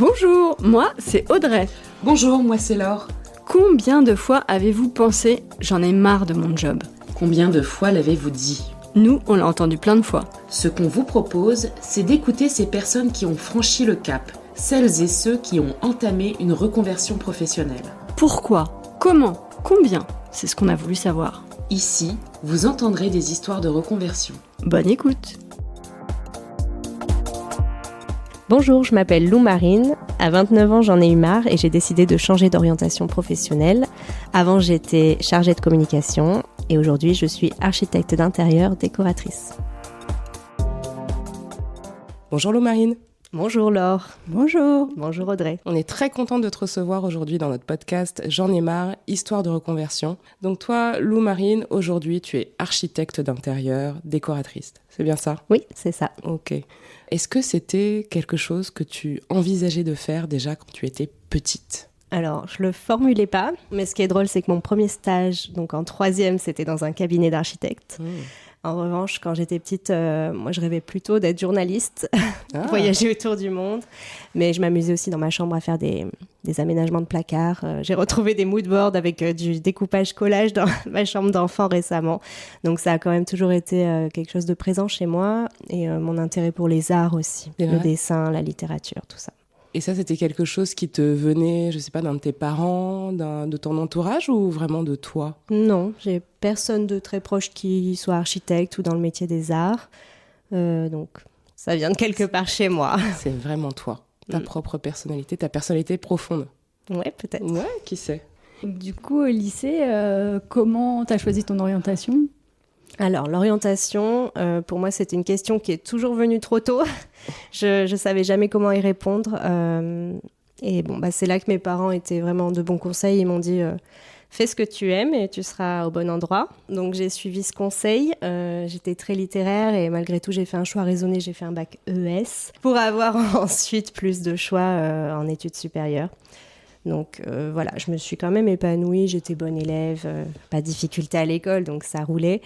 Bonjour, moi c'est Audrey. Bonjour, moi c'est Laure. Combien de fois avez-vous pensé « j'en ai marre de mon job » ? Combien de fois l'avez-vous dit ? Nous, on l'a entendu plein de fois. Ce qu'on vous propose, c'est d'écouter ces personnes qui ont franchi le cap, celles et ceux qui ont entamé une reconversion professionnelle. Pourquoi ? Comment ? Combien ? C'est ce qu'on a voulu savoir. Ici, vous entendrez des histoires de reconversion. Bonne écoute. Bonjour, je m'appelle Lou Marine. À 29 ans, j'en ai eu marre et j'ai décidé de changer d'orientation professionnelle. Avant, j'étais chargée de communication et aujourd'hui, je suis architecte d'intérieur, décoratrice. Bonjour Lou Marine. Bonjour Laure. Bonjour. Bonjour Audrey. On est très content de te recevoir aujourd'hui dans notre podcast J'en ai marre, histoire de reconversion. Donc toi, Lou Marine, aujourd'hui, tu es architecte d'intérieur, décoratrice. C'est bien ça ? Oui, c'est ça. Ok. Est-ce que c'était quelque chose que tu envisageais de faire déjà quand tu étais petite ? Alors, je le formulais pas, mais ce qui est drôle, c'est que mon premier stage, donc en 3e, c'était dans un cabinet d'architecte. En revanche, quand j'étais petite, moi, je rêvais plutôt d'être journaliste, voyager autour du monde. Mais je m'amusais aussi dans ma chambre à faire des aménagements de placards. J'ai retrouvé des moodboards avec du découpage-collage dans ma chambre d'enfant récemment. Donc, ça a quand même toujours été quelque chose de présent chez moi. Et mon intérêt pour les arts aussi, le dessin, la littérature, tout ça. Et ça, c'était quelque chose qui te venait, je sais pas, d'un de tes parents, de ton entourage ou vraiment de toi ? Non, j'ai personne de très proche qui soit architecte ou dans le métier des arts. Donc, ça vient de quelque part chez moi. C'est vraiment toi, ta propre personnalité, ta personnalité profonde. Ouais, peut-être. Ouais, qui sait ? Du coup, au lycée, comment t'as choisi ton orientation ? Alors, l'orientation, pour moi, c'était une question qui est toujours venue trop tôt. Je savais jamais comment y répondre. Et bon, c'est là que mes parents étaient vraiment de bons conseils. Ils m'ont dit fais ce que tu aimes et tu seras au bon endroit. Donc, j'ai suivi ce conseil. J'étais très littéraire et malgré tout, j'ai fait un choix raisonné. J'ai fait un bac ES pour avoir ensuite plus de choix en études supérieures. Donc voilà, je me suis quand même épanouie. J'étais bonne élève, pas de difficulté à l'école, donc ça roulait.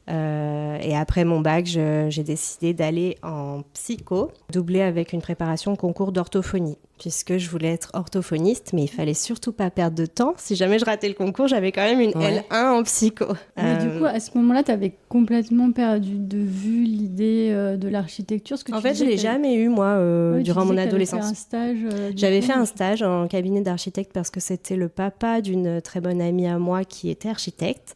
Et après mon bac, j'ai décidé d'aller en psycho, doublé avec une préparation au concours d'orthophonie, puisque je voulais être orthophoniste, mais il fallait surtout pas perdre de temps. Si jamais je ratais le concours, j'avais quand même une L1 en psycho. Mais du coup, à ce moment-là, tu avais complètement perdu de vue l'idée de l'architecture. En fait, je l'ai jamais eu, moi, durant mon adolescence. J'avais fait un stage en cabinet d'architecte parce que c'était le papa d'une très bonne amie à moi qui était architecte.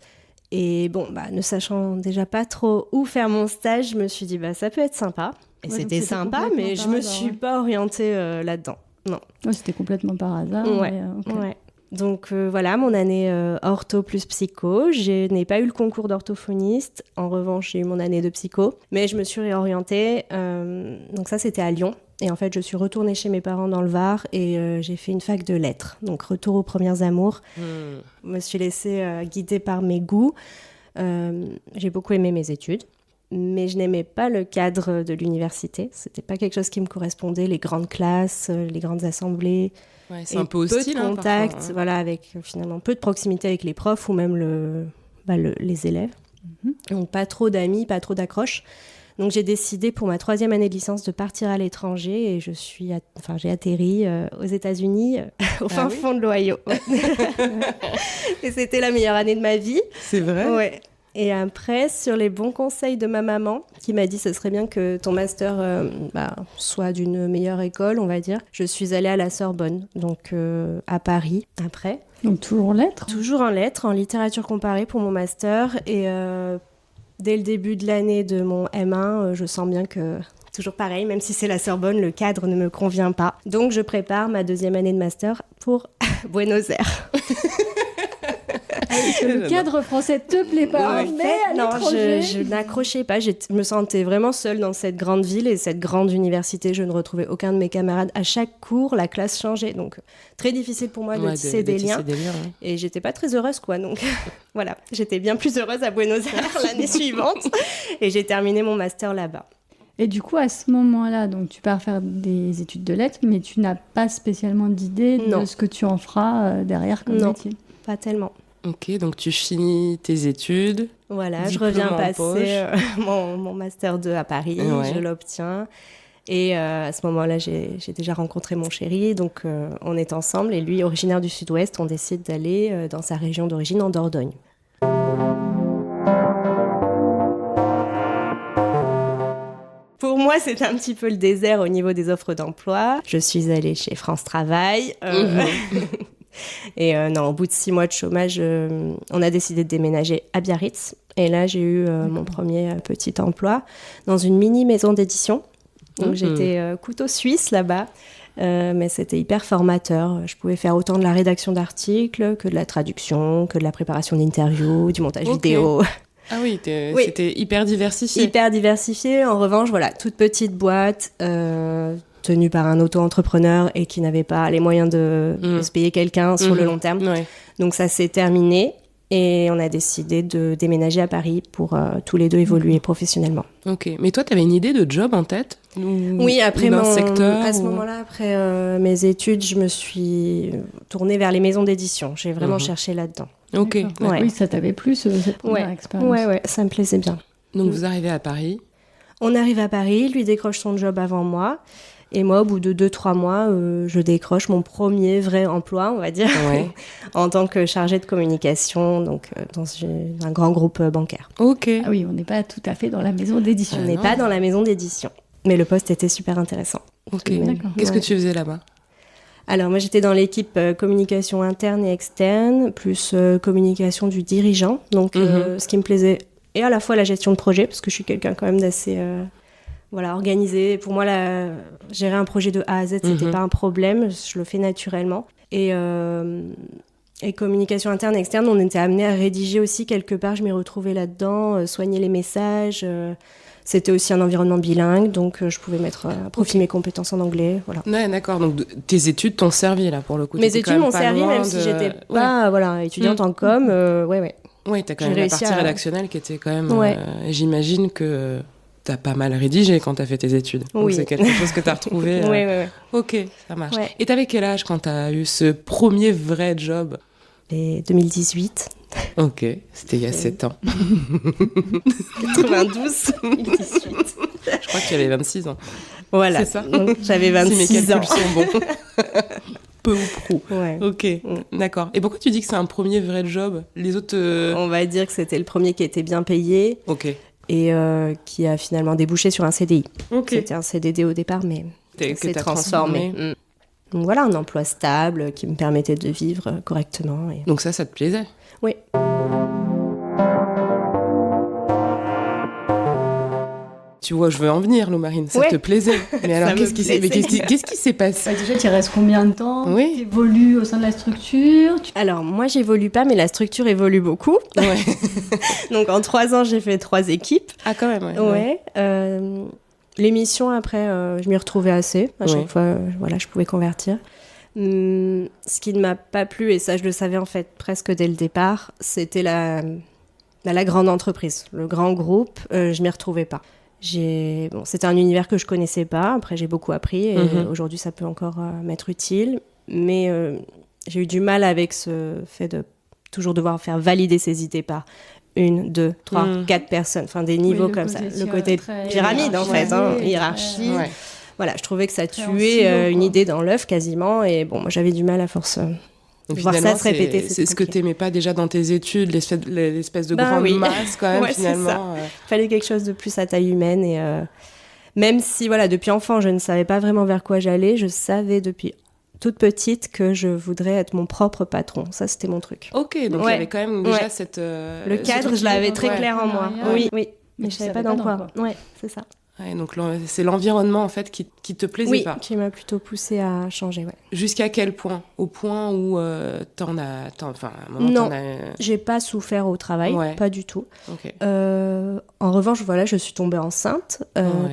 Et bon, ne sachant déjà pas trop où faire mon stage, je me suis dit, ça peut être sympa. Et c'était sympa, mais je me suis pas orientée là-dedans. Non. Ouais, c'était complètement par hasard. Ouais. Donc voilà, mon année ortho plus psycho. Je n'ai pas eu le concours d'orthophoniste. En revanche, j'ai eu mon année de psycho. Mais je me suis réorientée. Donc ça, c'était à Lyon. Et en fait, je suis retournée chez mes parents dans le Var et j'ai fait une fac de lettres. Donc, retour aux premières amours. Je me suis laissée guider par mes goûts. J'ai beaucoup aimé mes études. Mais je n'aimais pas le cadre de l'université. C'était pas quelque chose qui me correspondait. Les grandes classes, les grandes assemblées. Ouais, c'est un peu hostile. Peu de contact, parfois, voilà, avec finalement peu de proximité avec les profs ou même les élèves. Donc, pas trop d'amis, pas trop d'accroches. Donc, j'ai décidé pour ma 3e année de licence de partir à l'étranger et j'ai atterri aux États-Unis, au fin fond de l'Ohio. Et c'était la meilleure année de ma vie. C'est vrai ? Ouais. Et après, sur les bons conseils de ma maman, qui m'a dit ce serait bien que ton master soit d'une meilleure école, on va dire, je suis allée à la Sorbonne, donc à Paris, après. Donc toujours en lettres ? Toujours en lettres, en littérature comparée pour mon master. Et dès le début de l'année de mon M1, je sens bien que, toujours pareil, même si c'est la Sorbonne, le cadre ne me convient pas. Donc je prépare ma 2e année de master pour Buenos Aires. Le cadre français te plaît pas, mais à l'étranger... je n'accrochais pas. Je me sentais vraiment seule dans cette grande ville et cette grande université. Je ne retrouvais aucun de mes camarades. À chaque cours, la classe changeait. Donc, très difficile pour moi de tisser des liens. Et j'étais pas très heureuse, quoi. Donc, voilà. J'étais bien plus heureuse à Buenos Aires l'année suivante. Et j'ai terminé mon master là-bas. Et du coup, à ce moment-là, donc, tu pars faire des études de lettres, mais tu n'as pas spécialement d'idée de ce que tu en feras derrière comme métier ? Non, pas tellement. Ok, donc tu finis tes études. Voilà, je reviens passer mon Master 2 à Paris, je l'obtiens. Et à ce moment-là, j'ai déjà rencontré mon chéri, donc on est ensemble. Et lui, originaire du Sud-Ouest, on décide d'aller dans sa région d'origine, en Dordogne. Pour moi, c'était un petit peu le désert au niveau des offres d'emploi. Je suis allée chez France Travail. Et non, au bout de 6 mois de chômage, on a décidé de déménager à Biarritz. Et là, j'ai eu mon premier petit emploi dans une mini maison d'édition. Donc j'étais couteau suisse là-bas. Mais c'était hyper formateur. Je pouvais faire autant de la rédaction d'articles que de la traduction, que de la préparation d'interviews, du montage vidéo. Ah oui, c'était hyper diversifié. Hyper diversifié. En revanche, voilà, toute petite boîte tenue par un auto-entrepreneur et qui n'avait pas les moyens de se payer quelqu'un sur le long terme. Ouais. Donc ça s'est terminé et on a décidé de déménager à Paris pour tous les deux évoluer professionnellement. Ok, mais toi, tu avais une idée de job en tête Oui, après secteur, à ce moment-là, après mes études, je me suis tournée vers les maisons d'édition. J'ai vraiment cherché là-dedans. Ok. Ouais. Oui, ça t'avait plu, cette première expérience. Ouais, ça me plaisait bien. Donc vous arrivez à Paris. On arrive à Paris, lui décroche son job avant moi. Et moi, au bout de 2-3 mois, je décroche mon premier vrai emploi, on va dire, en tant que chargée de communication, donc dans un grand groupe bancaire. Ok. Ah oui, on n'est pas tout à fait dans la maison d'édition. On n'est pas dans la maison d'édition. Mais le poste était super intéressant. Ok. D'accord. Qu'est-ce que tu faisais là-bas ? Alors, moi, j'étais dans l'équipe communication interne et externe, plus communication du dirigeant. Donc, ce qui me plaisait, et à la fois la gestion de projet, parce que je suis quelqu'un quand même d'assez organisé. Pour moi, gérer un projet de A à Z, c'était pas un problème. Je le fais naturellement. Et communication interne et externe, on était amené à rédiger aussi quelque part. Je m'y retrouvais là-dedans, soigner les messages. C'était aussi un environnement bilingue, donc je pouvais mettre à profit mes compétences en anglais. Voilà. Ouais, d'accord. Donc tes études t'ont servi là pour le coup. Mes études m'ont servi, même si j'étais pas étudiante en com. Oui, t'as quand même la partie rédactionnelle qui était quand même. J'imagine que t'as pas mal rédigé quand t'as fait tes études. Donc c'est quelque chose que t'as retrouvé. Oui. Ok, ça marche. Ouais. Et t'avais quel âge quand t'as eu ce premier vrai job ? 2018. Ok, c'était il y a 7 ans. 92, 2018. Je crois que tu avais 26 ans. Voilà, c'est ça. Donc, j'avais 26 si mes calculs ans. sont bons. Peu ou prou. Ouais. Ok, d'accord. Et pourquoi tu dis que c'est un premier vrai job ? Les autres... On va dire que c'était le premier qui était bien payé. Ok. Et qui a finalement débouché sur un CDI. Ok. C'était un CDD au départ, mais ça s'est transformé. Donc voilà, un emploi stable qui me permettait de vivre correctement. Donc ça te plaisait ? Oui. Tu vois, je veux en venir, Lou Marine, ça te plaisait. Mais alors, qu'est-ce qui s'est passé ? Déjà, tu restes combien de temps ? Oui. Tu évolues au sein de la structure ? Alors, moi, j'évolue pas, mais la structure évolue beaucoup. Ouais. Donc, en 3 ans, j'ai fait 3 équipes. Ah, quand même, ouais. L'émission, après, je m'y retrouvais assez. À chaque fois, je pouvais convertir. Ce qui ne m'a pas plu, et ça, je le savais en fait presque dès le départ, c'était la grande entreprise, le grand groupe. Je m'y retrouvais pas. C'était un univers que je connaissais pas. Après, j'ai beaucoup appris et aujourd'hui, ça peut encore m'être utile. Mais j'ai eu du mal avec ce fait de toujours devoir faire valider ses idées par 1, 2, 3, 4 personnes. Enfin, des niveaux comme ça. Le côté pyramide, en fait, hiérarchie. Ouais. Voilà, je trouvais que ça tuait une idée dans l'œuf quasiment. Et bon, moi, j'avais du mal à force de voir ça se répéter. C'est ce que tu n'aimais pas déjà dans tes études, l'espèce de grande masse quand même, finalement. Il fallait quelque chose de plus à taille humaine. Et même si, depuis enfant, je ne savais pas vraiment vers quoi j'allais, je savais depuis toute petite que je voudrais être mon propre patron. Ça, c'était mon truc. Ok, donc il y avait quand même déjà cette... Le cadre, je l'avais très clair en moi. Oui. Mais je ne savais pas dans quoi. Ouais, c'est ça. Ouais, donc c'est l'environnement en fait qui te plaisait pas. Oui, qui m'a plutôt poussée à changer, Jusqu'à quel point ? Au point où à un moment non, j'ai pas souffert au travail, pas du tout. Okay. En revanche, je suis tombée enceinte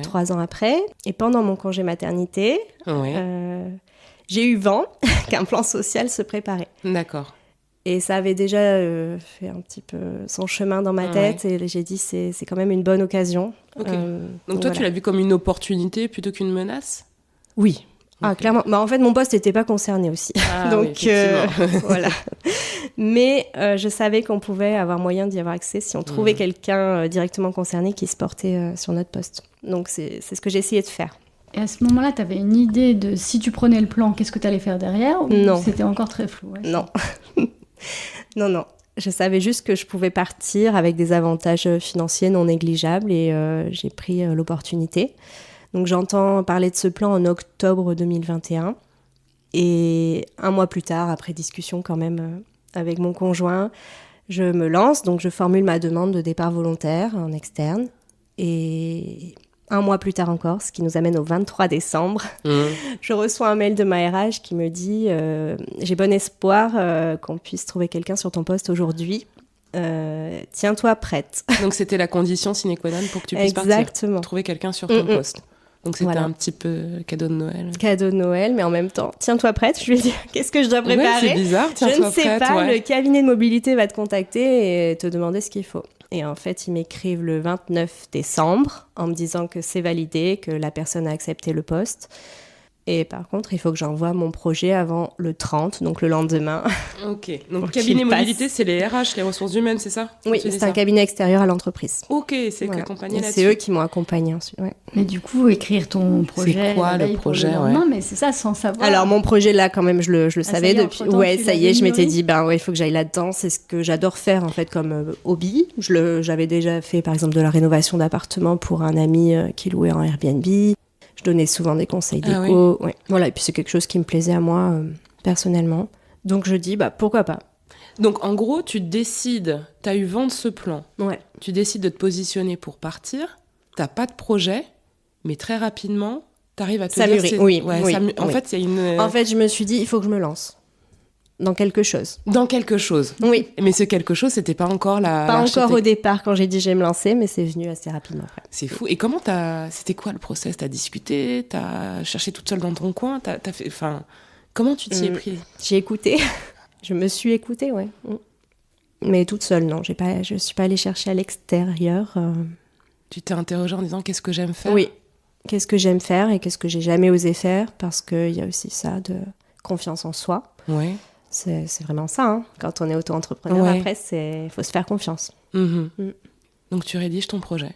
3 ans après, et pendant mon congé maternité, j'ai eu vent qu'un plan social se préparait. D'accord. Et ça avait déjà fait un petit peu son chemin dans ma tête. Et j'ai dit, c'est quand même une bonne occasion. Okay. Donc toi, tu l'as vu comme une opportunité plutôt qu'une menace ? Oui. Okay. Ah, clairement. En fait, mon poste n'était pas concerné aussi. Ah, donc, voilà. Mais je savais qu'on pouvait avoir moyen d'y avoir accès si on trouvait quelqu'un directement concerné qui se portait sur notre poste. Donc, c'est ce que j'ai essayé de faire. Et à ce moment-là, tu avais une idée de si tu prenais le plan, qu'est-ce que tu allais faire derrière? Ou Non. C'était encore très flou. Non. Non. Je savais juste que je pouvais partir avec des avantages financiers non négligeables et j'ai pris l'opportunité. Donc j'entends parler de ce plan en octobre 2021. Et un mois plus tard, après discussion quand même avec mon conjoint, je me lance. Donc je formule ma demande de départ volontaire en externe. Et un mois plus tard encore, ce qui nous amène au 23 décembre, je reçois un mail de ma RH qui me dit « J'ai bon espoir qu'on puisse trouver quelqu'un sur ton poste aujourd'hui. Tiens-toi prête. » Donc c'était la condition sine qua non pour que tu puisses Exactement. trouver quelqu'un sur ton poste. Donc c'était un petit peu cadeau de Noël. Cadeau de Noël, mais en même temps, tiens-toi prête. Je lui ai dit, qu'est-ce que je dois préparer? Ouais, c'est bizarre, tiens-toi prête. Je ne sais pas, le cabinet de mobilité va te contacter et te demander ce qu'il faut. Et en fait, ils m'écrivent le 29 décembre en me disant que c'est validé, que la personne a accepté le poste. Et par contre, il faut que j'envoie mon projet avant le 30, donc le lendemain. Ok, donc cabinet mobilité, c'est les RH, les ressources humaines, c'est ça? Oui, c'est un cabinet extérieur à l'entreprise. Ok, c'est accompagné là-dessus. C'est eux qui m'ont accompagné ensuite, ouais. Mais du coup, écrire ton projet, c'est quoi le projet, lendemain, mais c'est ça, sans savoir. Alors mon projet là, quand même, je le savais depuis. Ouais, ça y est, je m'étais dit, il faut que j'aille là-dedans. C'est ce que j'adore faire en fait comme hobby. J'avais déjà fait par exemple de la rénovation d'appartements pour un ami qui louait en Airbnb. Je donnais souvent des conseils déco. Oui. Ouais. Voilà, et puis c'est quelque chose qui me plaisait à moi personnellement. Donc je dis, pourquoi pas. Donc en gros, tu décides, tu as eu vent de ce plan. Ouais. Tu décides de te positionner pour partir. T'as pas de projet, mais très rapidement, t'arrives à te ça dire... Mûrit. Oui. En fait, il y a une... En fait, je me suis dit, il faut que je me lance. Dans quelque chose. Dans quelque chose. Oui. Mais ce quelque chose, c'était pas encore Pas encore au départ quand j'ai dit je vais me lancer, mais c'est venu assez rapidement. Après. C'est fou. Et comment c'était quoi le process? T'as discuté? T'as cherché toute seule dans ton coin? T'as fait... Enfin, comment tu t'y es prise? J'ai écouté. Je me suis écoutée, ouais. Mais toute seule, non. Je suis pas allée chercher à l'extérieur. Tu t'es interrogée en disant qu'est-ce que j'aime faire? Oui. Qu'est-ce que j'aime faire et qu'est-ce que j'ai jamais osé faire? Parce qu'il y a aussi ça de confiance en soi. Ouais. C'est vraiment ça, hein. Quand on est auto-entrepreneur, après, il faut se faire confiance. Donc tu rédiges ton projet.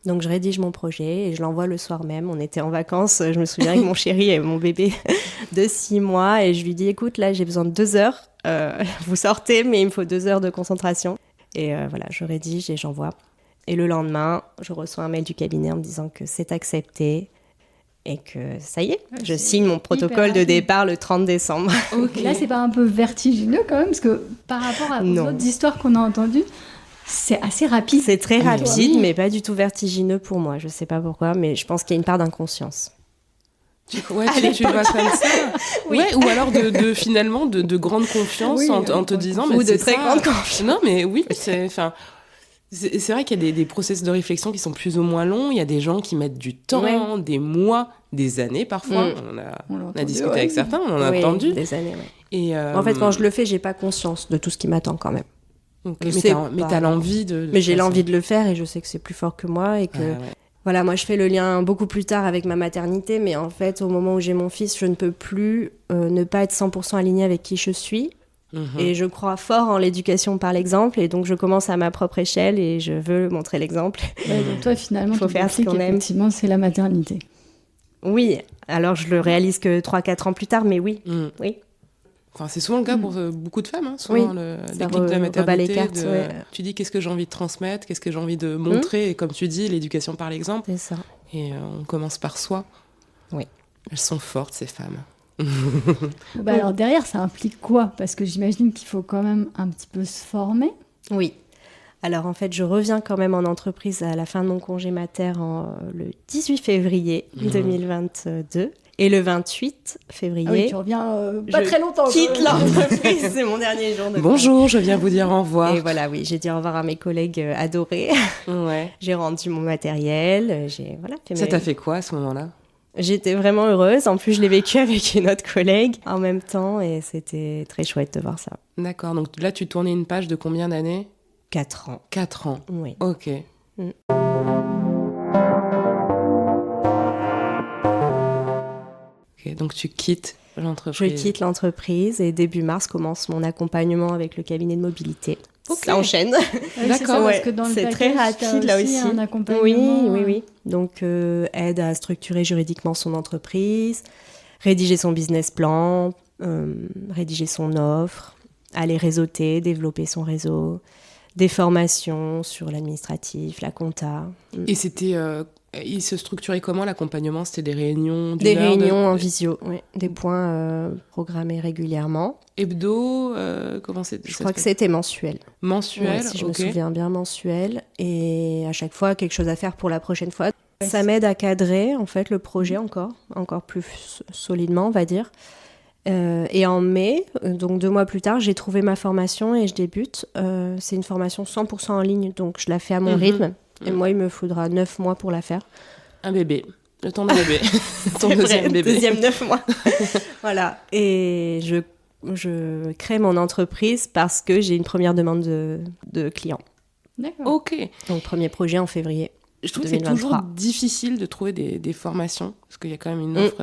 Donc je rédige mon projet et je l'envoie le soir même. On était en vacances, je me souviens avec mon chéri et mon bébé de 6 mois. Et je lui dis, écoute, là j'ai besoin de 2 heures. Vous sortez, mais il me faut 2 heures de concentration. Et voilà, je rédige et j'envoie. Et le lendemain, je reçois un mail du cabinet en me disant que c'est accepté. Et que ça y est, je signe mon protocole de départ le 30 décembre. Okay. Là, c'est pas un peu vertigineux quand même? Parce que par rapport aux autres histoires qu'on a entendues, c'est assez rapide. C'est très rapide, mais pas du tout vertigineux pour moi. Je sais pas pourquoi, mais je pense qu'il y a une part d'inconscience. Tu vois comme ça? Oui. Ouais, ou alors finalement de grande confiance en te disant... Ou de très grande confiance. Non, mais oui, c'est vrai qu'il y a des process de réflexion qui sont plus ou moins longs. Il y a des gens qui mettent du temps, des mois, des années parfois. On a discuté avec certains, on en a entendu. Des années, Et en fait, quand je le fais, j'ai pas conscience de tout ce qui m'attend quand même. Okay. Mais t'as l'envie de... Mais j'ai l'envie de le faire et je sais que c'est plus fort que moi et que... Voilà, moi, je fais le lien beaucoup plus tard avec ma maternité, mais en fait, au moment où j'ai mon fils, je ne peux plus ne pas être 100% alignée avec qui je suis. Et je crois fort en l'éducation par l'exemple, et donc je commence à ma propre échelle et je veux montrer l'exemple. Donc toi, finalement, il faut faire ce qu'on aime. Effectivement, c'est la maternité. Oui, alors je le réalise que 3-4 ans plus tard, mais oui. Oui. Enfin, c'est souvent le cas pour beaucoup de femmes, hein. Souvent le déclic de la maternité. Les cartes, tu dis qu'est-ce que j'ai envie de transmettre, qu'est-ce que j'ai envie de montrer, et comme tu dis, l'éducation par l'exemple. C'est ça. Et on commence par soi. Oui. Elles sont fortes, ces femmes. Alors derrière, ça implique quoi? Parce que j'imagine qu'il faut quand même un petit peu se former. Oui. Alors en fait, je reviens quand même en entreprise à la fin de mon congé mater le 18 février 2022. Et le 28 février... Ah oui, tu reviens pas très longtemps. Je quitte l'entreprise, c'est mon dernier jour de Bonjour, je viens vous dire au revoir. Et voilà, oui, j'ai dit au revoir à mes collègues adorés. Ouais. J'ai rendu mon matériel, Ça t'a fait quoi à ce moment-là? J'étais vraiment heureuse. En plus, je l'ai vécu avec une autre collègue en même temps et c'était très chouette de voir ça. D'accord. Donc là, tu tournais une page de combien d'années? 4 ans. 4 ans. Oui. Ok. Ok, donc tu quittes l'entreprise. Je quitte l'entreprise et début mars commence mon accompagnement avec le cabinet de mobilité. Ça enchaîne. D'accord, parce que dans le package, très rapide là aussi. Un accompagnement. Oui. Donc, aide à structurer juridiquement son entreprise, rédiger son business plan, rédiger son offre, aller réseauter, développer son réseau, des formations sur l'administratif, la compta. Et c'était... il se structurait comment l'accompagnement? C'était des réunions Des réunions en visio, oui. Des points programmés régulièrement. Hebdo, comment c'était? Je crois que c'était mensuel. Mensuel, si je me souviens bien, mensuel. Et à chaque fois, quelque chose à faire pour la prochaine fois. Ça m'aide à cadrer, en fait, le projet encore plus solidement, on va dire. Et en mai, donc 2 mois plus tard, j'ai trouvé ma formation et je débute. C'est une formation 100% en ligne, donc je la fais à mon rythme. Et moi, il me faudra 9 mois pour la faire. Un bébé. Le temps d'un bébé. Ton deuxième bébé. Deuxième 9 mois. Voilà. Et je crée mon entreprise parce que j'ai une première demande de clients. D'accord. Ok. Donc, premier projet en février. Je trouve 2023. que c'est toujours difficile de trouver des formations, parce qu'il y a quand même une offre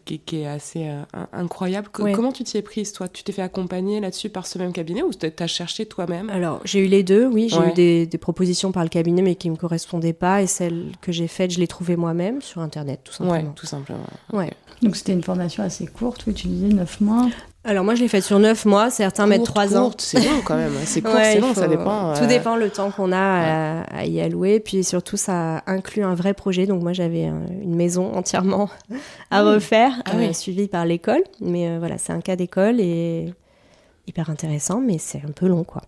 qui est assez incroyable. Comment tu t'y es prise, toi? Tu t'es fait accompagner là-dessus par ce même cabinet ou tu as cherché toi-même? Alors, j'ai eu les deux, oui. J'ai eu des propositions par le cabinet, mais qui ne me correspondaient pas. Et celles que j'ai faites, je les trouvais moi-même sur Internet, tout simplement. Ouais, tout simplement. Ouais. Okay. Donc, c'était une formation assez courte, oui, tu disais 9 mois. Alors moi je l'ai faite sur 9 mois, certains mettent 3 ans. C'est long quand même, c'est court, c'est long, ça dépend. Tout dépend le temps qu'on a à y allouer, puis surtout ça inclut un vrai projet, donc moi j'avais une maison entièrement à refaire, suivie par l'école, mais voilà, c'est un cas d'école et hyper intéressant, mais c'est un peu long quoi.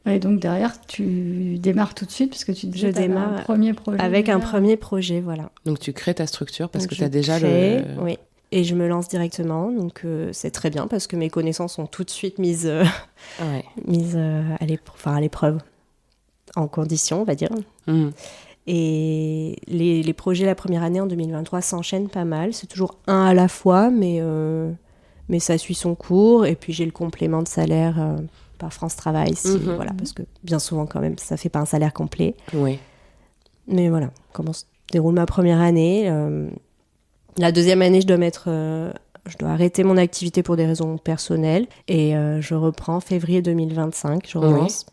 Et donc derrière, tu démarres tout de suite parce que tu disais je démarre un premier projet. Avec un premier projet, voilà. Donc tu crées ta structure parce que tu as déjà Oui, et je me lance directement, donc c'est très bien parce que mes connaissances sont tout de suite mises à l'épreuve, en condition, on va dire. Et les projets la première année en 2023 s'enchaînent pas mal, c'est toujours un à la fois, mais ça suit son cours, et puis j'ai le complément de salaire par France Travail, voilà, parce que bien souvent quand même ça fait pas un salaire complet. Oui. Mais voilà, comment se déroule ma première année. La deuxième année, je dois arrêter mon activité pour des raisons personnelles, et je reprends février 2025, je relance.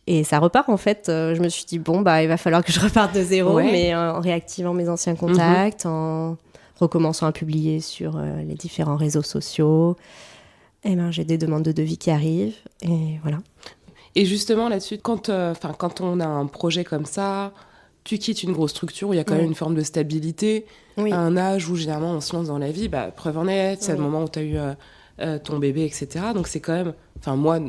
Et ça repart en fait. Je me suis dit il va falloir que je reparte de zéro, mais en réactivant mes anciens contacts, en recommençant à publier sur les différents réseaux sociaux. Et j'ai des demandes de devis qui arrivent, et voilà. Et justement là-dessus, quand on a un projet comme ça, tu quittes une grosse structure où il y a quand même une forme de stabilité, à un âge où généralement on se lance dans la vie, preuve en est, c'est le moment où tu as eu ton bébé, etc. Donc c'est quand même, moi,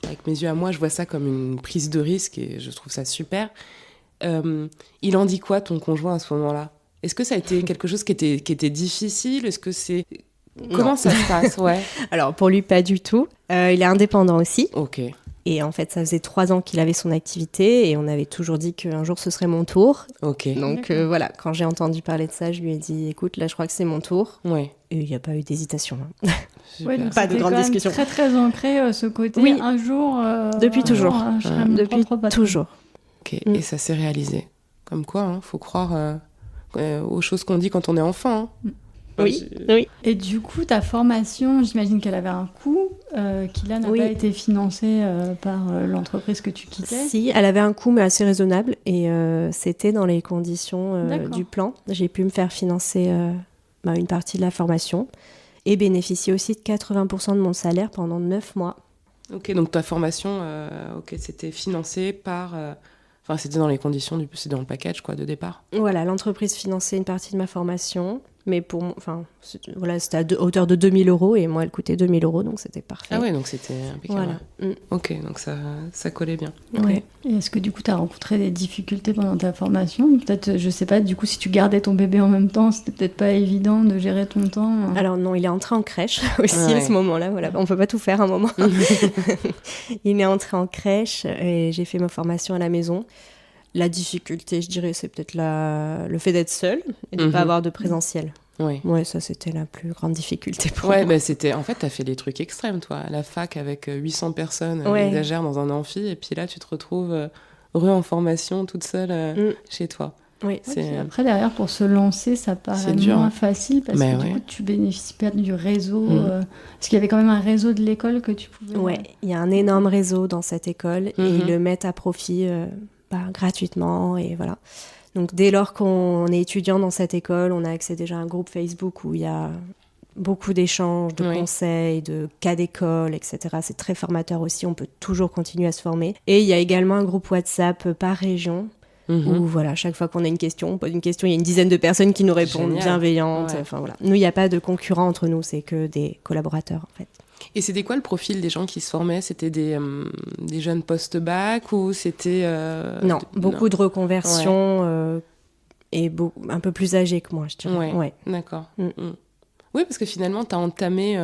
avec mes yeux à moi, je vois ça comme une prise de risque et je trouve ça super. Il en dit quoi ton conjoint à ce moment-là? Est-ce que ça a été quelque chose qui était difficile? Est-ce que c'est... Comment ça se passe? Alors, pour lui, pas du tout. Il est indépendant aussi. Ok. Et en fait, ça faisait 3 ans qu'il avait son activité et on avait toujours dit qu'un jour, ce serait mon tour. Ok. Donc, voilà, quand j'ai entendu parler de ça, je lui ai dit, écoute, là, je crois que c'est mon tour. Ouais. Et il n'y a pas eu d'hésitation. Donc pas de grande discussion. Très, très ancré, ce côté. Oui. Un jour... Depuis toujours. Depuis toujours. Ok. Et ça s'est réalisé. Comme quoi, faut croire aux choses qu'on dit quand on est enfant. Oui. Et du coup, ta formation, j'imagine qu'elle avait un coût qui là n'a pas été financé par l'entreprise que tu quittais. Si, elle avait un coût mais assez raisonnable et c'était dans les conditions du plan. J'ai pu me faire financer une partie de la formation et bénéficier aussi de 80% de mon salaire pendant 9 mois. Ok, donc ta formation, c'était financé par... c'était dans les conditions, c'est dans le package de départ. Voilà, l'entreprise finançait une partie de ma formation. Mais c'était à hauteur de 2 000 € et moi, elle coûtait 2 000 €, donc c'était parfait. Ah ouais, donc c'était impeccable. Voilà. Ok, donc ça collait bien. Ouais. Et est-ce que du coup, tu as rencontré des difficultés pendant ta formation? Peut-être, je sais pas, du coup, si tu gardais ton bébé en même temps, c'était peut-être pas évident de gérer ton temps. Alors non, il est entré en crèche aussi à ce moment-là. Voilà. On peut pas tout faire à un moment. Il est entré en crèche et j'ai fait ma formation à la maison. La difficulté, je dirais, c'est peut-être le fait d'être seule et de ne pas avoir de présentiel. Oui. Ouais, ça, c'était la plus grande difficulté pour moi. Ouais, c'était... En fait, t'as fait des trucs extrêmes, toi. À la fac, avec 800 personnes exagères dans un amphi, et puis là, tu te retrouves en formation toute seule chez toi. Oui. Après, derrière, pour se lancer, ça paraît moins facile parce que du coup, tu bénéficies pas du réseau. Parce qu'il y avait quand même un réseau de l'école que tu pouvais... Oui, il y a un énorme réseau dans cette école et ils le mettent à profit gratuitement. Et voilà. Donc, dès lors qu'on est étudiant dans cette école, on a accès déjà à un groupe Facebook où il y a beaucoup d'échanges, de conseils, de cas d'école, etc. C'est très formateur aussi, on peut toujours continuer à se former. Et il y a également un groupe WhatsApp par région où voilà, chaque fois qu'on a une question, on pose une question, il y a une dizaine de personnes qui nous répondent, bienveillantes. Enfin, voilà. Nous, il n'y a pas de concurrents entre nous, c'est que des collaborateurs en fait. Et c'était quoi le profil des gens qui se formaient ? C'était des jeunes post-bac ou c'était... Non, beaucoup de reconversions et un peu plus âgés que moi, je dirais. Ouais. D'accord. Oui, parce que finalement, tu as entamé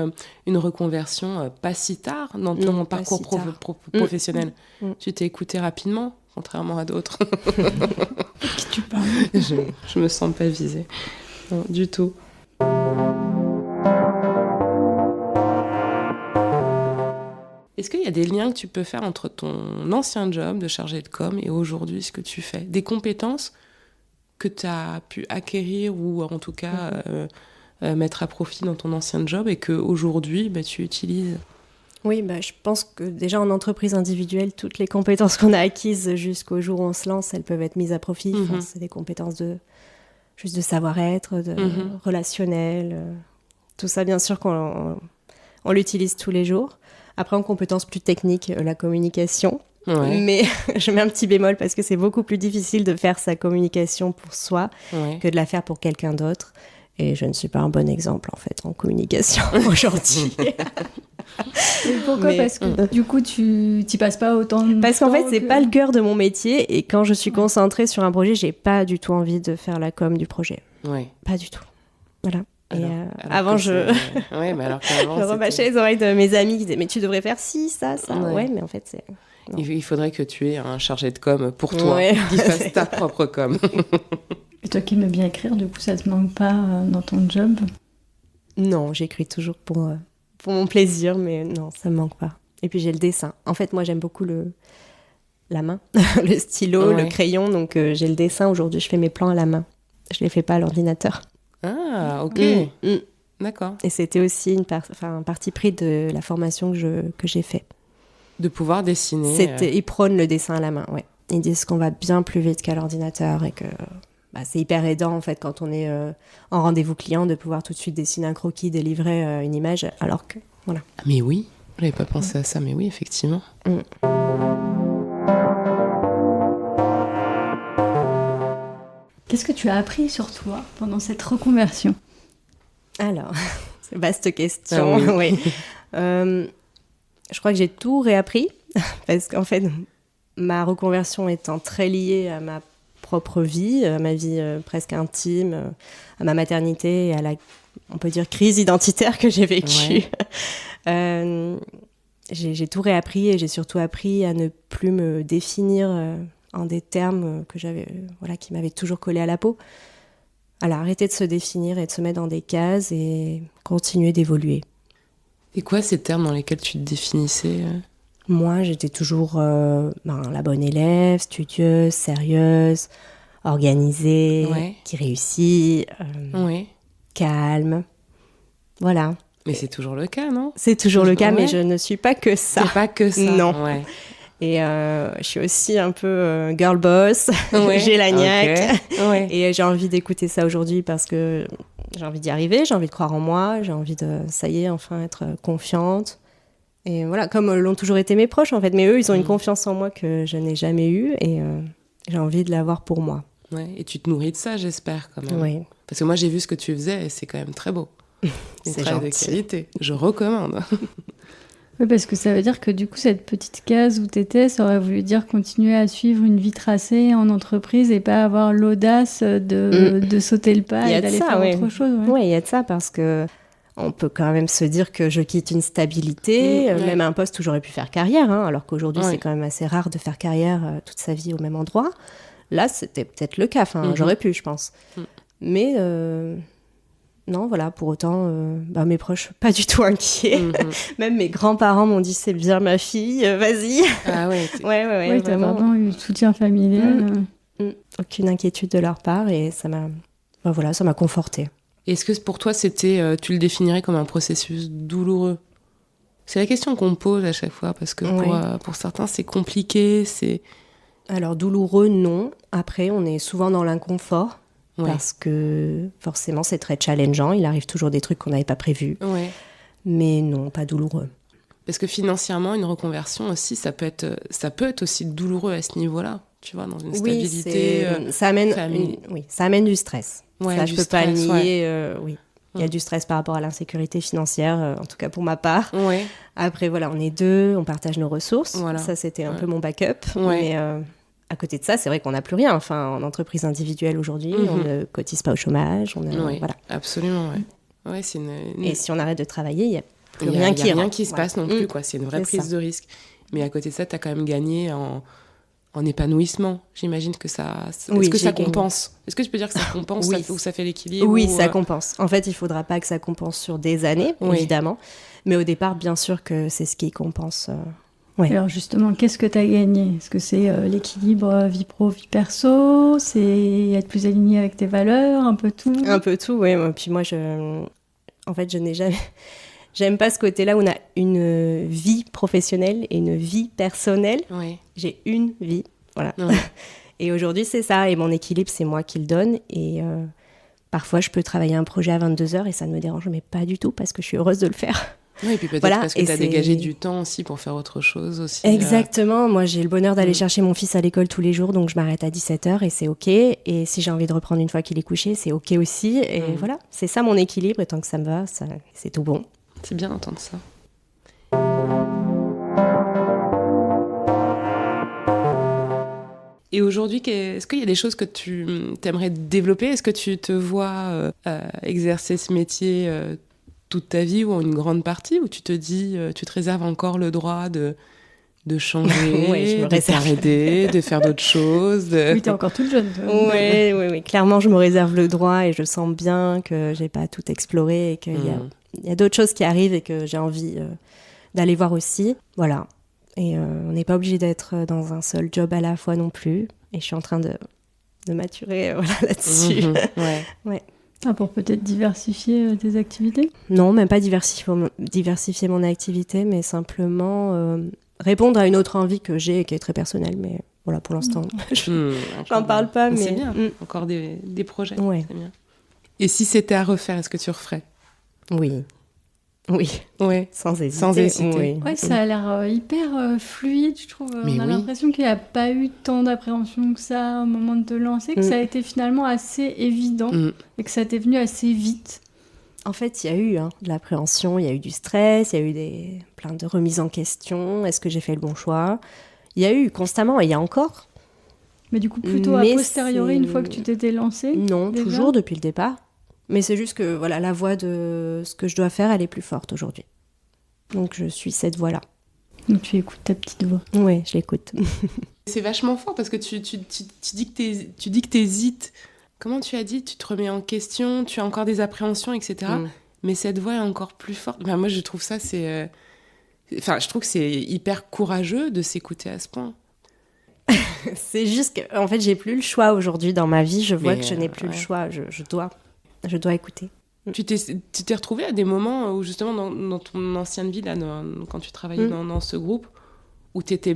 une reconversion pas si tard dans ton parcours professionnel. Tu t'es écouté rapidement, contrairement à d'autres. De qui tu parles ? Je me sens pas visée. Non, du tout. Est-ce qu'il y a des liens que tu peux faire entre ton ancien job de chargé de com et aujourd'hui ce que tu fais ? Des compétences que tu as pu acquérir ou en tout cas... mettre à profit dans ton ancien job et qu'aujourd'hui, tu utilises ? Oui, je pense que déjà en entreprise individuelle, toutes les compétences qu'on a acquises jusqu'au jour où on se lance, elles peuvent être mises à profit. Enfin, c'est des compétences juste de savoir-être, de relationnel. Tout ça, bien sûr, on l'utilise tous les jours. Après, en compétences plus techniques, la communication. Ouais. Mais je mets un petit bémol parce que c'est beaucoup plus difficile de faire sa communication pour soi que de la faire pour quelqu'un d'autre. Et je ne suis pas un bon exemple, en fait, en communication aujourd'hui. Et pourquoi ? Parce que du coup, tu n'y passes pas autant de temps. Parce qu'en fait, c'est pas le cœur de mon métier. Et quand je suis concentrée sur un projet, j'ai pas du tout envie de faire la com du projet. Ouais. Pas du tout. Voilà. Alors avant, je rebâchais les oreilles de mes amis qui disaient « Mais tu devrais faire ci, ça, ça. » Ouais, mais en fait, c'est... Non. Il faudrait que tu aies un chargé de com pour toi, qui fasse ta propre com. Et toi qui aimes bien écrire, du coup, ça te manque pas dans ton job ? Non, j'écris toujours pour mon plaisir, mais non, ça me manque pas. Et puis j'ai le dessin. En fait, moi, j'aime beaucoup la main, le stylo, le crayon. Donc j'ai le dessin. Aujourd'hui, je fais mes plans à la main. Je les fais pas à l'ordinateur. Ah, ok. D'accord. Et c'était aussi un parti pris de la formation que j'ai fait. De pouvoir dessiner. Ils prônent le dessin à la main, ouais. Ils disent qu'on va bien plus vite qu'à l'ordinateur et que c'est hyper aidant, en fait, quand on est en rendez-vous client, de pouvoir tout de suite dessiner un croquis, délivrer une image, alors que, voilà. Mais oui, je n'avais pas pensé à ça, mais oui, effectivement. Qu'est-ce que tu as appris sur toi pendant cette reconversion ? Alors, c'est une vaste question, oui. Je crois que j'ai tout réappris, parce qu'en fait, ma reconversion étant très liée à ma propre vie, à ma vie presque intime, à ma maternité et à la, on peut dire, crise identitaire que j'ai vécue. J'ai tout réappris et j'ai surtout appris à ne plus me définir en des termes que qui m'avaient toujours collé à la peau. Alors, arrêter de se définir et de se mettre dans des cases et continuer d'évoluer. Et quoi ces termes dans lesquels tu te définissais ? Moi, j'étais toujours la bonne élève, studieuse, sérieuse, organisée, qui réussit, calme. Voilà. Mais c'est toujours le cas, non ? C'est toujours le cas, mais je ne suis pas que ça. C'est pas que ça. Non. Et je suis aussi un peu girl boss, j'ai la niaque. Et j'ai envie d'écouter ça aujourd'hui parce que j'ai envie d'y arriver, j'ai envie de croire en moi, j'ai envie de, ça y est, enfin être confiante. Et voilà, comme l'ont toujours été mes proches en fait. Mais eux, ils ont une confiance en moi que je n'ai jamais eue et j'ai envie de l'avoir pour moi. Ouais, et tu te nourris de ça, j'espère, quand même. Oui. Parce que moi, j'ai vu ce que tu faisais et c'est quand même très beau. C'est gentil. De qualité. Je recommande. Oui, parce que ça veut dire que du coup, cette petite case où tu étais, ça aurait voulu dire continuer à suivre une vie tracée en entreprise et pas avoir l'audace de sauter le pas et d'aller faire autre chose. Oui, il y a de ça parce que on peut quand même se dire que je quitte une stabilité, même un poste où j'aurais pu faire carrière, alors qu'aujourd'hui, c'est quand même assez rare de faire carrière toute sa vie au même endroit. Là, c'était peut-être le cas, j'aurais pu, je pense. Mais non, voilà, pour autant, mes proches, pas du tout inquiets. Même mes grands-parents m'ont dit, c'est bien ma fille, vas-y. Ah ouais. Ouais, t'as vraiment eu le soutien familial. Aucune inquiétude de leur part et ça m'a confortée. Est-ce que pour toi, c'était, tu le définirais comme un processus douloureux ? C'est la question qu'on me pose à chaque fois, parce que pour certains, c'est compliqué, c'est... Alors, douloureux, non. Après, on est souvent dans l'inconfort, parce que forcément, c'est très challengeant. Il arrive toujours des trucs qu'on n'avait pas prévus. Ouais. Mais non, pas douloureux. Parce que financièrement, une reconversion aussi, ça peut être aussi douloureux à ce niveau-là, tu vois, dans une stabilité ça amène du stress. Ouais, ça, je peux pas le nier. Oui. Il y a du stress par rapport à l'insécurité financière, en tout cas pour ma part. Ouais. Après, voilà, on est 2, on partage nos ressources. Voilà. Ça, c'était un peu mon backup. Ouais. Mais à côté de ça, c'est vrai qu'on n'a plus rien. Enfin, en entreprise individuelle aujourd'hui, on ne cotise pas au chômage. Voilà. Absolument, ouais, c'est Et si on arrête de travailler, il n'y a plus rien qui rentre. Il n'y a rien qui se passe non plus, quoi. C'est une vraie prise de risque. Mais à côté de ça, tu as quand même gagné en épanouissement. J'imagine que ça... Est-ce que ça compense ? Est-ce que tu peux dire que ça compense ou ça fait l'équilibre ? Oui, ça compense. En fait, il ne faudra pas que ça compense sur des années, évidemment. Mais au départ, bien sûr que c'est ce qui compense. Alors justement, qu'est-ce que tu as gagné ? Est-ce que c'est l'équilibre vie pro, vie perso ? C'est être plus aligné avec tes valeurs ? Un peu tout ? Un peu tout, oui. Puis moi, je n'ai jamais... J'aime pas ce côté-là où on a une vie professionnelle et une vie personnelle. Oui. J'ai une vie, voilà. Oui. Et aujourd'hui, c'est ça. Et mon équilibre, c'est moi qui le donne. Et parfois, je peux travailler un projet à 22h et ça ne me dérange mais pas du tout parce que je suis heureuse de le faire. Oui, et puis peut-être parce que tu as dégagé du temps aussi pour faire autre chose aussi. Exactement. Moi, j'ai le bonheur d'aller chercher mon fils à l'école tous les jours, donc je m'arrête à 17h et c'est OK. Et si j'ai envie de reprendre une fois qu'il est couché, c'est OK aussi. Et voilà, c'est ça mon équilibre. Et tant que ça me va, c'est tout bon. C'est bien d'entendre ça. Et aujourd'hui, est-ce qu'il y a des choses que tu aimerais développer ? Est-ce que tu te vois exercer ce métier toute ta vie ou en une grande partie ? Ou tu te dis, tu te réserves encore le droit de changer, de t'arrêter, de faire d'autres choses Oui, t'es encore toute jeune. Oui. Clairement, je me réserve le droit et je sens bien que j'ai pas tout exploré et qu'il y a d'autres choses qui arrivent et que j'ai envie d'aller voir aussi. Voilà. Et on n'est pas obligé d'être dans un seul job à la fois non plus. Et je suis en train de maturer là-dessus. Ouais. Pour peut-être diversifier tes activités ? Non, même pas diversifier mon activité, mais simplement répondre à une autre envie que j'ai et qui est très personnelle. Mais voilà, pour l'instant, j'en parle pas. Mais c'est bien, encore des projets. Ouais. C'est bien. Et si c'était à refaire, est-ce que tu referais ? Oui. Ouais. Sans hésiter. Oui. Ça a l'air hyper fluide, je trouve. On a l'impression qu'il n'y a pas eu tant d'appréhension que ça au moment de te lancer, que ça a été finalement assez évident et que ça t'est venu assez vite. En fait, il y a eu de l'appréhension, il y a eu du stress, il y a eu plein de remises en question. Est-ce que j'ai fait le bon choix ? Il y a eu constamment, et il y a encore. Mais du coup, plutôt a posteriori, une fois que tu t'étais lancée ? Non, toujours depuis le départ. Mais c'est juste que la voie de ce que je dois faire, elle est plus forte aujourd'hui. Donc je suis cette voie-là. Donc tu écoutes ta petite voix. Oui, je l'écoute. C'est vachement fort parce que tu dis que t'hésites. Comment tu as dit ? Tu te remets en question, tu as encore des appréhensions, etc. Mais cette voix est encore plus forte. Enfin, moi, je trouve ça, je trouve que c'est hyper courageux de s'écouter à ce point. C'est juste qu'en fait, j'ai plus le choix aujourd'hui dans ma vie. Je vois que je n'ai plus le choix. Je dois écouter. Tu t'es retrouvée à des moments où justement dans ton ancienne vie, là, quand tu travaillais dans ce groupe, où t'étais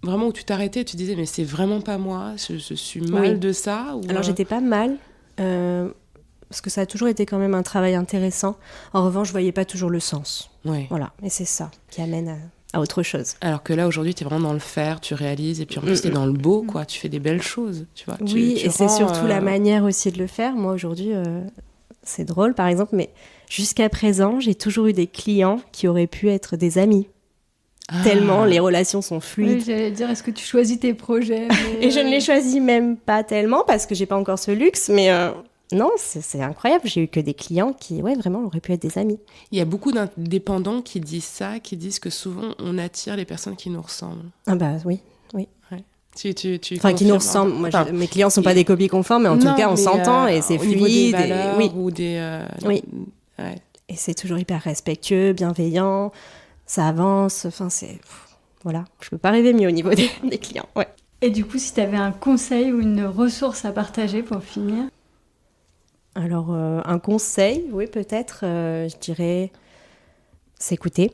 vraiment, où tu t'arrêtais et tu disais mais c'est vraiment pas moi, je suis mal de ça ou... Alors j'étais pas mal, parce que ça a toujours été quand même un travail intéressant. En revanche, je voyais pas toujours le sens. Voilà, et c'est ça qui amène à autre chose. Alors que là, aujourd'hui, tu es vraiment dans le faire, tu réalises, et puis en plus, tu es dans le beau, quoi. Tu fais des belles choses, tu vois. C'est surtout la manière aussi de le faire. Moi, aujourd'hui, c'est drôle, par exemple, mais jusqu'à présent, j'ai toujours eu des clients qui auraient pu être des amis. Tellement les relations sont fluides. Oui, j'allais dire, est-ce que tu choisis tes projets Et je ne les choisis même pas tellement, parce que j'ai pas encore ce luxe, mais... Non, c'est incroyable. J'ai eu que des clients qui, vraiment, auraient pu être des amis. Il y a beaucoup d'indépendants qui disent ça, qui disent que souvent, on attire les personnes qui nous ressemblent. Ah bah oui. Ouais. Tu qui nous ressemblent. Moi, mes clients ne sont pas des copies conformes, mais en tout cas, on s'entend et c'est fluide. Des valeurs ou des... Oui. Et c'est toujours hyper respectueux, bienveillant, ça avance. Enfin, c'est... Voilà, je peux pas rêver mieux au niveau des clients. Ouais. Et du coup, si tu avais un conseil ou une ressource à partager pour finir? Alors, un conseil, oui, peut-être, je dirais s'écouter.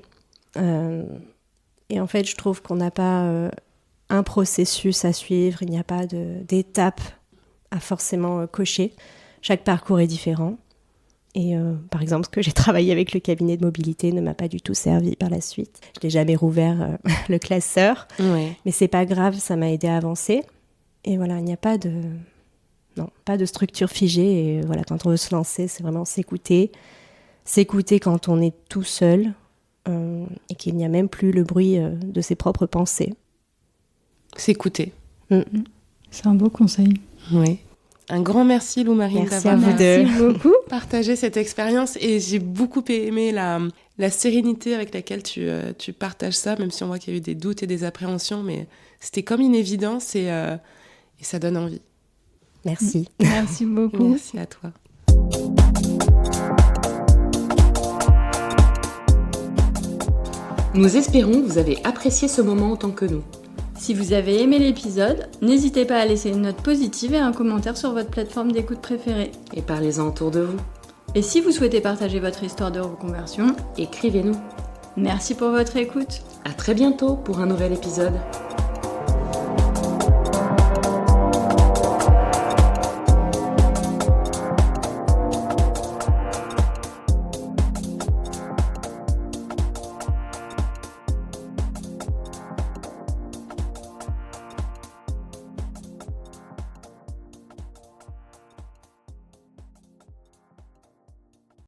Et en fait, je trouve qu'on n'a pas un processus à suivre, il n'y a pas d'étape à forcément cocher. Chaque parcours est différent. Et par exemple, ce que j'ai travaillé avec le cabinet de mobilité ne m'a pas du tout servi par la suite. Je n'ai jamais rouvert le classeur, mais c'est pas grave, ça m'a aidé à avancer. Et voilà, il n'y a pas de structure figée. Et voilà, quand on veut se lancer, c'est vraiment s'écouter quand on est tout seul et qu'il n'y a même plus le bruit de ses propres pensées. S'écouter. C'est un beau conseil. Oui. Un grand merci Lou-Marine d'avoir beaucoup partagé cette expérience et j'ai beaucoup aimé la sérénité avec laquelle tu partages ça, même si on voit qu'il y a eu des doutes et des appréhensions, mais c'était comme une évidence et ça donne envie. Merci. Merci beaucoup. Merci à toi. Nous espérons que vous avez apprécié ce moment autant que nous. Si vous avez aimé l'épisode, n'hésitez pas à laisser une note positive et un commentaire sur votre plateforme d'écoute préférée. Et parlez-en autour de vous. Et si vous souhaitez partager votre histoire de reconversion, écrivez-nous. Merci pour votre écoute. À très bientôt pour un nouvel épisode.